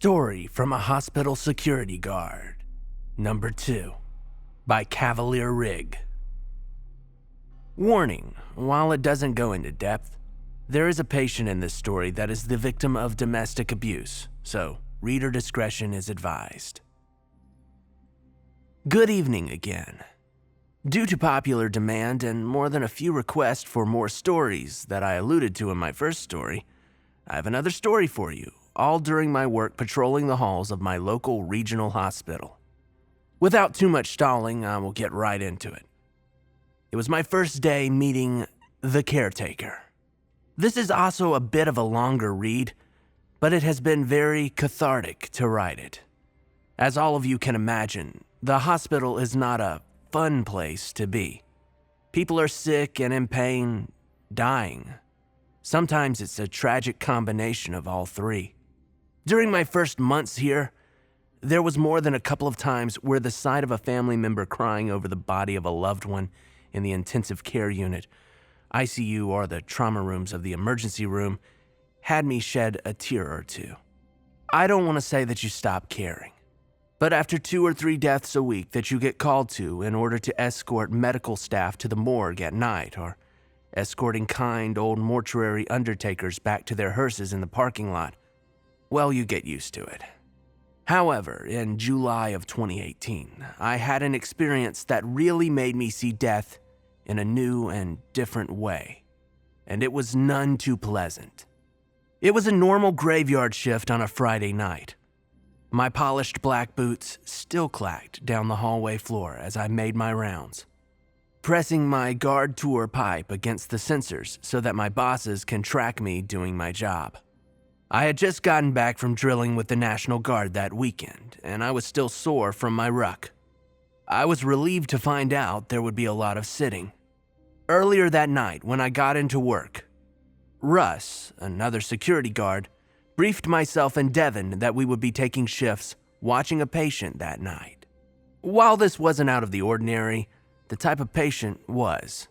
Story from a Hospital Security Guard, Number 2, by CavalierRigg. Warning, while it doesn't go into depth, there is a patient in this story that is the victim of domestic abuse, so reader discretion is advised. Good evening again. Due to popular demand and more than a few requests for more stories that I alluded to in my first story, I have another story for you, all during my work patrolling the halls of my local regional hospital. Without too much stalling, I will get right into it. It was my first day meeting the caretaker. This is also a bit of a longer read, but it has been very cathartic to write it. As all of you can imagine, the hospital is not a fun place to be. People are sick and in pain, dying. Sometimes it's a tragic combination of all three. During my first months here, there was more than a couple of times where the sight of a family member crying over the body of a loved one in the intensive care unit, ICU, or the trauma rooms of the emergency room had me shed a tear or two. I don't want to say that you stop caring, but after 2 or 3 deaths a week that you get called to in order to escort medical staff to the morgue at night, or escorting kind old mortuary undertakers back to their hearses in the parking lot, well, you get used to it. However, in July of 2018, I had an experience that really made me see death in a new and different way, and it was none too pleasant. It was a normal graveyard shift on a Friday night. My polished black boots still clacked down the hallway floor as I made my rounds, pressing my guard tour pipe against the sensors so that my bosses can track me doing my job. I had just gotten back from drilling with the National Guard that weekend, and I was still sore from my ruck. I was relieved to find out there would be a lot of sitting. Earlier that night, when I got into work, Russ, another security guard, briefed myself and Devin that we would be taking shifts watching a patient that night. While this wasn't out of the ordinary, the type of patient was.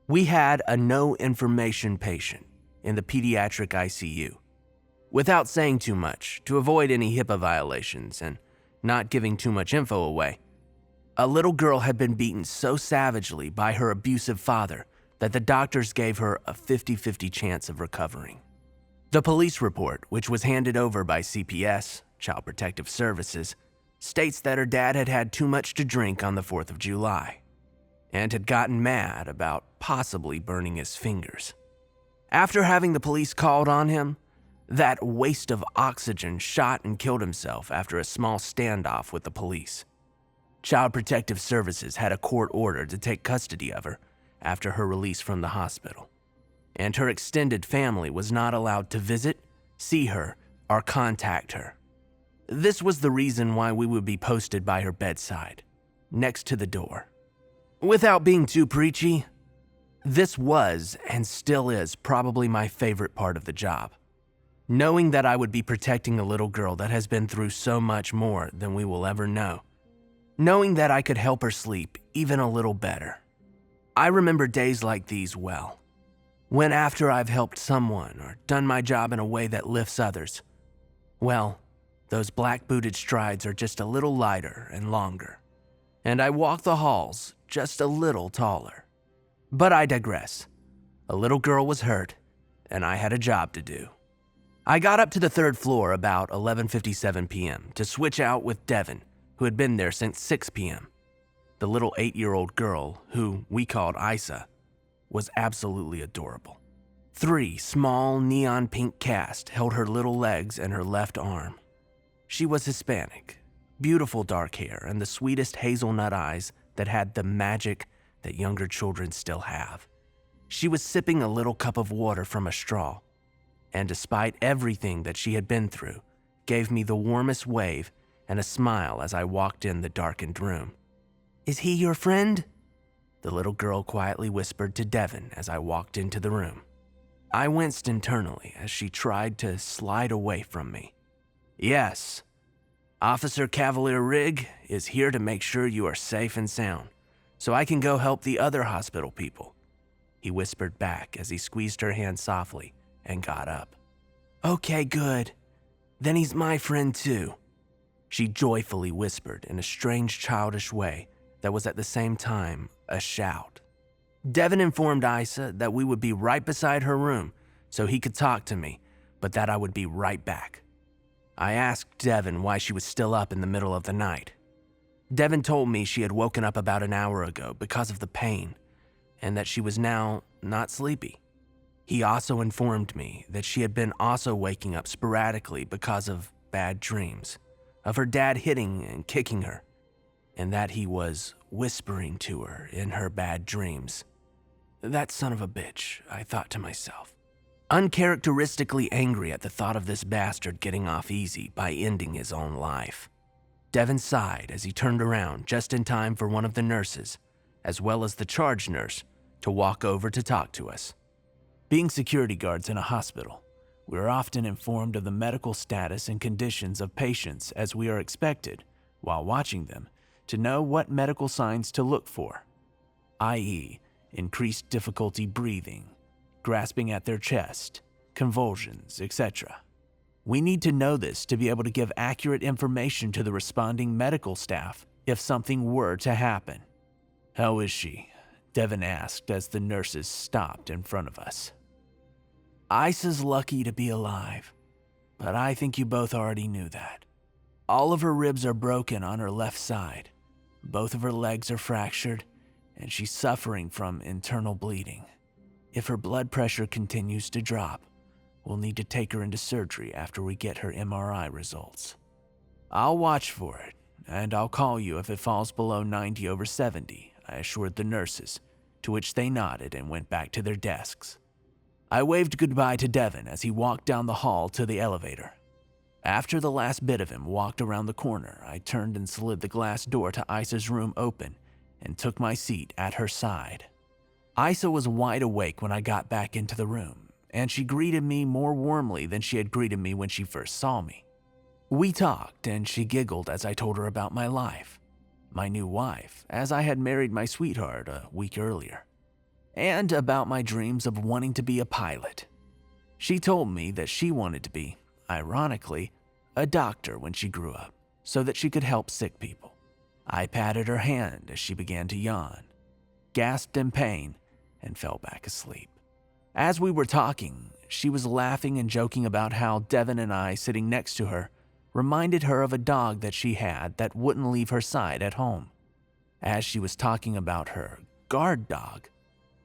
We had a no information patient in the pediatric ICU. Without saying too much, to avoid any HIPAA violations and not giving too much info away, a little girl had been beaten so savagely by her abusive father that the doctors gave her a 50-50 chance of recovering. The police report, which was handed over by CPS, Child Protective Services, states that her dad had had too much to drink on the 4th of July and had gotten mad about possibly burning his fingers. After having the police called on him, that waste of oxygen shot and killed himself after a small standoff with the police. Child Protective Services had a court order to take custody of her after her release from the hospital, and her extended family was not allowed to visit, see her, or contact her. This was the reason why we would be posted by her bedside, next to the door. Without being too preachy, this was and still is probably my favorite part of the job. Knowing that I would be protecting a little girl that has been through so much more than we will ever know. Knowing that I could help her sleep even a little better. I remember days like these well. When after I've helped someone or done my job in a way that lifts others, well, those black-booted strides are just a little lighter and longer. And I walk the halls just a little taller. But I digress. A little girl was hurt, and I had a job to do. I got up to the 3rd floor about 11:57 p.m. to switch out with Devin, who had been there since 6 p.m. The little 8-year-old girl, who we called Isa, was absolutely adorable. 3 small neon pink casts held her little legs and her left arm. She was Hispanic, beautiful dark hair, and the sweetest hazelnut eyes that had the magic that younger children still have. She was sipping a little cup of water from a straw, and despite everything that she had been through, gave me the warmest wave and a smile as I walked in the darkened room. "Is he your friend?" the little girl quietly whispered to Devin as I walked into the room. I winced internally as she tried to slide away from me. "Yes, Officer CavalierRigg is here to make sure you are safe and sound, so I can go help the other hospital people," he whispered back as he squeezed her hand softly and got up. "Okay, good. Then he's my friend too," she joyfully whispered in a strange childish way that was at the same time a shout. Devin informed Isa that we would be right beside her room so he could talk to me, but that I would be right back. I asked Devin why she was still up in the middle of the night. Devin told me she had woken up about an hour ago because of the pain, and that she was now not sleepy. He also informed me that she had been also waking up sporadically because of bad dreams, of her dad hitting and kicking her, and that he was whispering to her in her bad dreams. That son of a bitch, I thought to myself, uncharacteristically angry at the thought of this bastard getting off easy by ending his own life. Devin sighed as he turned around just in time for one of the nurses, as well as the charge nurse, to walk over to talk to us. Being security guards in a hospital, we are often informed of the medical status and conditions of patients as we are expected, while watching them, to know what medical signs to look for, i.e., increased difficulty breathing, grasping at their chest, convulsions, etc. We need to know this to be able to give accurate information to the responding medical staff if something were to happen. "How is she?" Devin asked as the nurses stopped in front of us. "Isa's lucky to be alive, but I think you both already knew that. All of her ribs are broken on her left side, both of her legs are fractured, and she's suffering from internal bleeding. If her blood pressure continues to drop, we'll need to take her into surgery after we get her MRI results. I'll watch for it, and I'll call you if it falls below 90/70, I assured the nurses, to which they nodded and went back to their desks. I waved goodbye to Devin as he walked down the hall to the elevator. After the last bit of him walked around the corner, I turned and slid the glass door to Isa's room open and took my seat at her side. Isa was wide awake when I got back into the room, and she greeted me more warmly than she had greeted me when she first saw me. We talked, and she giggled as I told her about my life, my new wife, as I had married my sweetheart a week earlier, and about my dreams of wanting to be a pilot. She told me that she wanted to be, ironically, a doctor when she grew up, so that she could help sick people. I patted her hand as she began to yawn, gasped in pain, and fell back asleep. As we were talking, she was laughing and joking about how Devin and I sitting next to her reminded her of a dog that she had that wouldn't leave her side at home. As she was talking about her guard dog,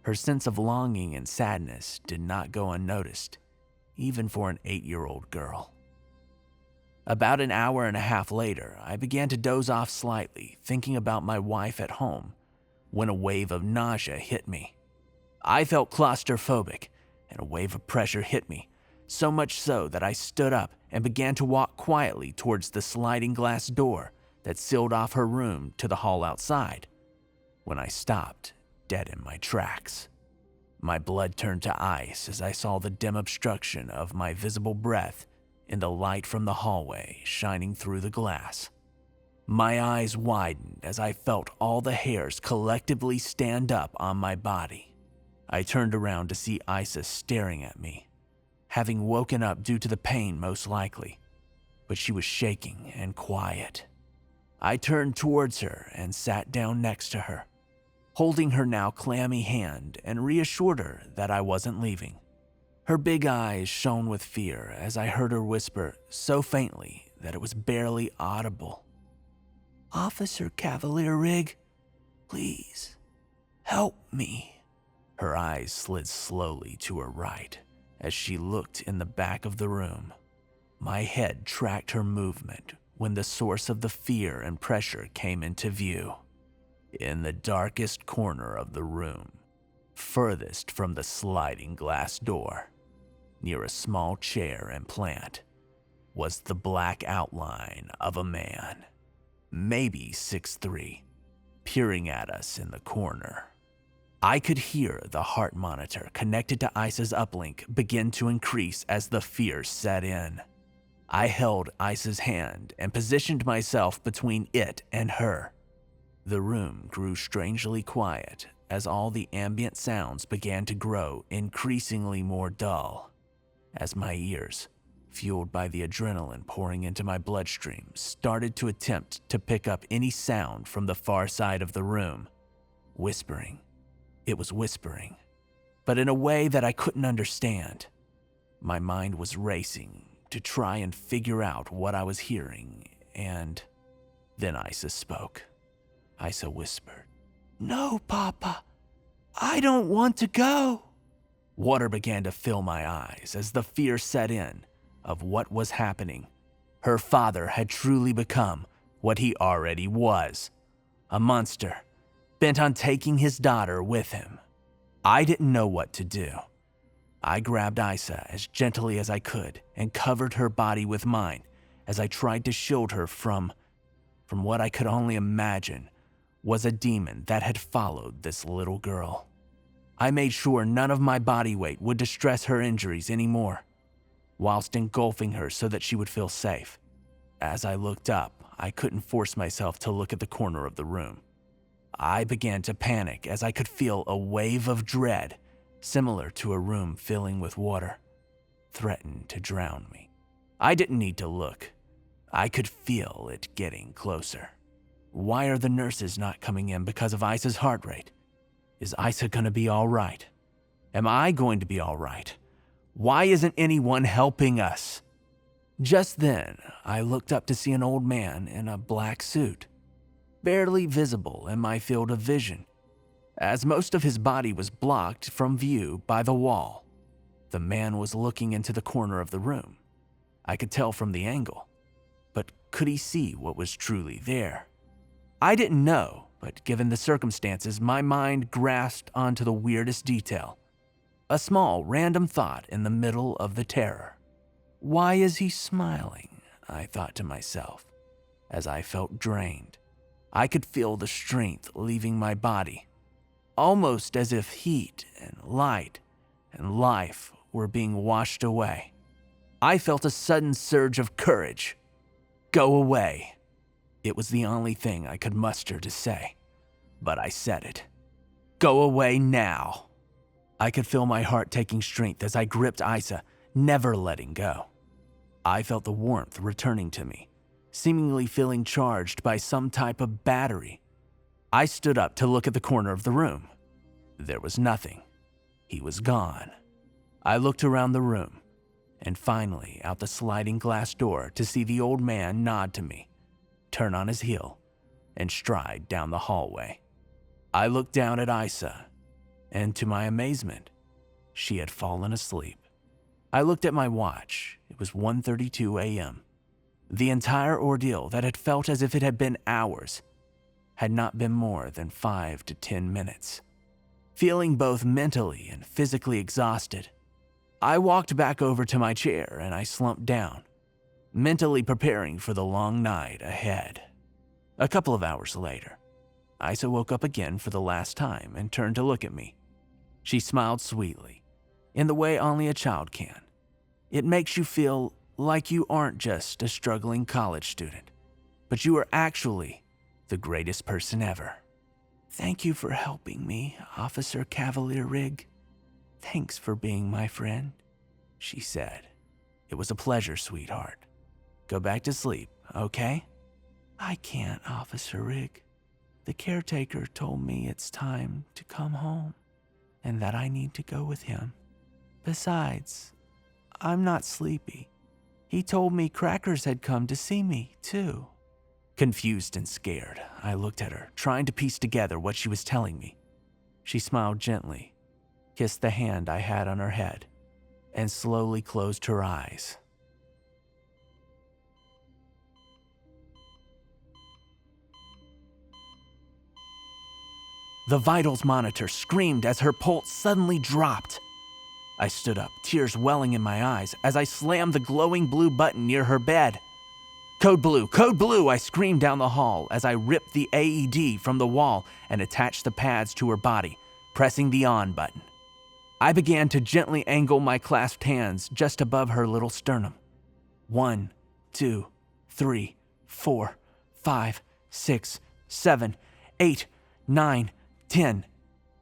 her sense of longing and sadness did not go unnoticed, even for an 8-year-old girl. About an hour and a half later, I began to doze off slightly, thinking about my wife at home, when a wave of nausea hit me. I felt claustrophobic, and a wave of pressure hit me, so much so that I stood up and began to walk quietly towards the sliding glass door that sealed off her room to the hall outside, when I stopped, dead in my tracks. My blood turned to ice as I saw the dim obstruction of my visible breath in the light from the hallway shining through the glass. My eyes widened as I felt all the hairs collectively stand up on my body. I turned around to see Isa staring at me, having woken up due to the pain most likely, but she was shaking and quiet. I turned towards her and sat down next to her, holding her now clammy hand, and reassured her that I wasn't leaving. Her big eyes shone with fear as I heard her whisper so faintly that it was barely audible. "Officer CavalierRigg, please, help me." Her eyes slid slowly to her right as she looked in the back of the room. My head tracked her movement when the source of the fear and pressure came into view. In the darkest corner of the room, furthest from the sliding glass door, near a small chair and plant, was the black outline of a man, maybe 6'3", peering at us in the corner. I could hear the heart monitor connected to Isa's uplink begin to increase as the fear set in. I held Isa's hand and positioned myself between it and her. The room grew strangely quiet as all the ambient sounds began to grow increasingly more dull, as my ears fueled by the adrenaline pouring into my bloodstream, started to attempt to pick up any sound from the far side of the room. Whispering. It was whispering, but in a way that I couldn't understand. My mind was racing to try and figure out what I was hearing, and then Isa spoke. Isa whispered, "No, Papa, I don't want to go." Water began to fill my eyes as the fear set in of what was happening. Her father had truly become what he already was, a monster, bent on taking his daughter with him. I didn't know what to do. I grabbed Isa as gently as I could and covered her body with mine as I tried to shield her from what I could only imagine was a demon that had followed this little girl. I made sure none of my body weight would distress her injuries anymore, whilst engulfing her so that she would feel safe. As I looked up, I couldn't force myself to look at the corner of the room. I began to panic as I could feel a wave of dread, similar to a room filling with water, threaten to drown me. I didn't need to look. I could feel it getting closer. Why are the nurses not coming in because of Isa's heart rate? Is Isa gonna be all right? Am I going to be all right? Why isn't anyone helping us? Just then, I looked up to see an old man in a black suit, barely visible in my field of vision, as most of his body was blocked from view by the wall. The man was looking into the corner of the room. I could tell from the angle, but could he see what was truly there? I didn't know, but given the circumstances, my mind grasped onto the weirdest detail. A small, random thought in the middle of the terror. Why is he smiling? I thought to myself, as I felt drained. I could feel the strength leaving my body, almost as if heat and light and life were being washed away. I felt a sudden surge of courage. Go away. It was the only thing I could muster to say, but I said it. Go away now. I could feel my heart taking strength as I gripped Isa, never letting go. I felt the warmth returning to me, seemingly feeling charged by some type of battery. I stood up to look at the corner of the room. There was nothing. He was gone. I looked around the room, and finally out the sliding glass door to see the old man nod to me, turn on his heel, and stride down the hallway. I looked down at Isa, and to my amazement, she had fallen asleep. I looked at my watch. It was 1:32 a.m. The entire ordeal that had felt as if it had been hours had not been more than 5 to 10 minutes. Feeling both mentally and physically exhausted, I walked back over to my chair and I slumped down, mentally preparing for the long night ahead. A couple of hours later, Isa woke up again for the last time and turned to look at me. She smiled sweetly, in the way only a child can. It makes you feel like you aren't just a struggling college student, but you are actually the greatest person ever. Thank you for helping me, Officer CavalierRigg. Thanks for being my friend, she said. It was a pleasure, sweetheart. Go back to sleep, okay? I can't, Officer Rigg. The caretaker told me it's time to come home and that I need to go with him. Besides, I'm not sleepy. He told me Crackers had come to see me, too. Confused and scared, I looked at her, trying to piece together what she was telling me. She smiled gently, kissed the hand I had on her head, and slowly closed her eyes. The vitals monitor screamed as her pulse suddenly dropped. I stood up, tears welling in my eyes, as I slammed the glowing blue button near her bed. Code blue, I screamed down the hall as I ripped the AED from the wall and attached the pads to her body, pressing the on button. I began to gently angle my clasped hands just above her little sternum. 1, 2, 3, 4, 5, 6, 7, 8, 9, 10.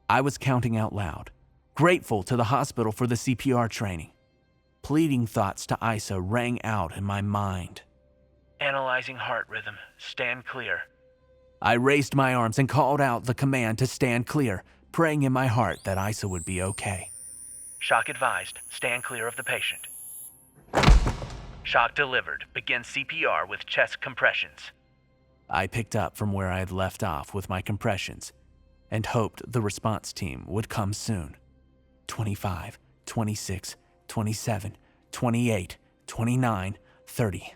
I was counting out loud, grateful to the hospital for the CPR training. Pleading thoughts to Isa rang out in my mind. Analyzing heart rhythm. Stand clear. I raised my arms and called out the command to stand clear, praying in my heart that Isa would be okay. Shock advised. Stand clear of the patient. Shock delivered. Begin CPR with chest compressions. I picked up from where I had left off with my compressions and hoped the response team would come soon. 25, 26, 27, 28, 29, 30.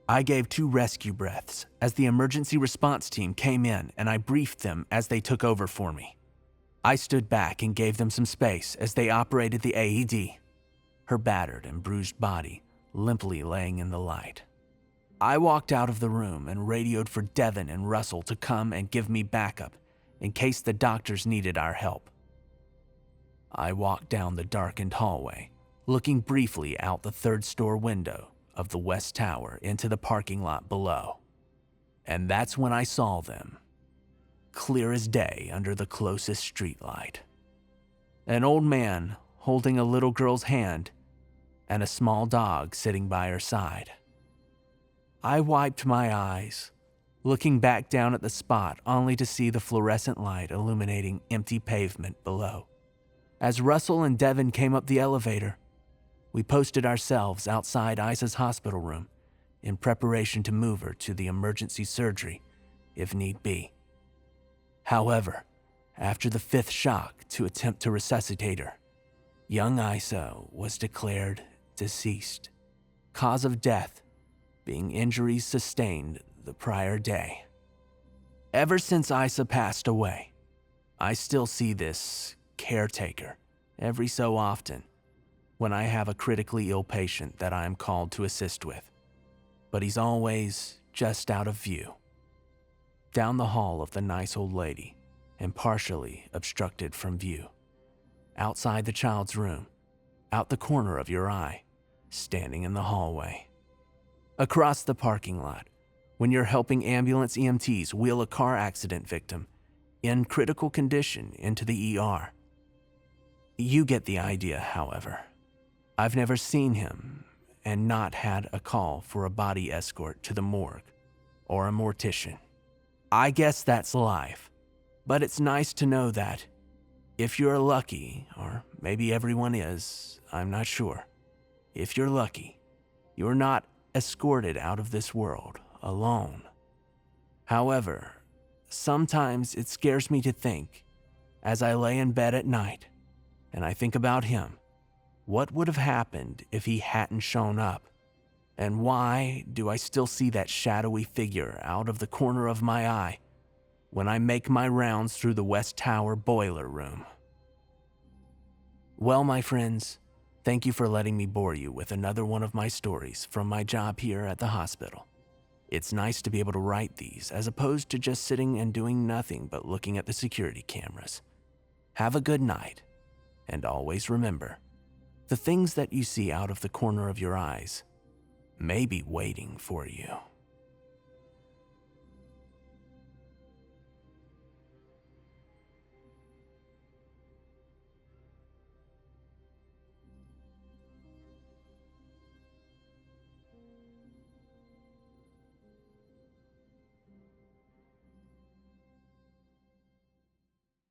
I gave 2 rescue breaths as the emergency response team came in, and I briefed them as they took over for me. I stood back and gave them some space as they operated the AED, her battered and bruised body limply laying in the light. I walked out of the room and radioed for Devin and Russell to come and give me backup in case the doctors needed our help. I walked down the darkened hallway, looking briefly out the 3rd-story window of the West Tower into the parking lot below. And that's when I saw them, clear as day under the closest streetlight. An old man holding a little girl's hand and a small dog sitting by her side. I wiped my eyes, looking back down at the spot only to see the fluorescent light illuminating empty pavement below. As Russell and Devin came up the elevator, we posted ourselves outside Isa's hospital room in preparation to move her to the emergency surgery if need be. However, after the 5th shock to attempt to resuscitate her, young Isa was declared deceased. Cause of death being injuries sustained the prior day. Ever since Isa passed away, I still see this caretaker every so often when I have a critically ill patient that I am called to assist with, but he's always just out of view. Down the hall of the nice old lady and partially obstructed from view. Outside the child's room, out the corner of your eye, standing in the hallway. Across the parking lot, when you're helping ambulance EMTs wheel a car accident victim in critical condition into the ER. You get the idea, however. I've never seen him and not had a call for a body escort to the morgue or a mortician. I guess that's life, but it's nice to know that if you're lucky, or maybe everyone is, I'm not sure. If you're lucky, you're not escorted out of this world alone. However, sometimes it scares me to think, as I lay in bed at night, and I think about him, what would have happened if he hadn't shown up? And why do I still see that shadowy figure out of the corner of my eye when I make my rounds through the West Tower boiler room? Well, my friends, thank you for letting me bore you with another one of my stories from my job here at the hospital. It's nice to be able to write these as opposed to just sitting and doing nothing but looking at the security cameras. Have a good night, and always remember, the things that you see out of the corner of your eyes may be waiting for you.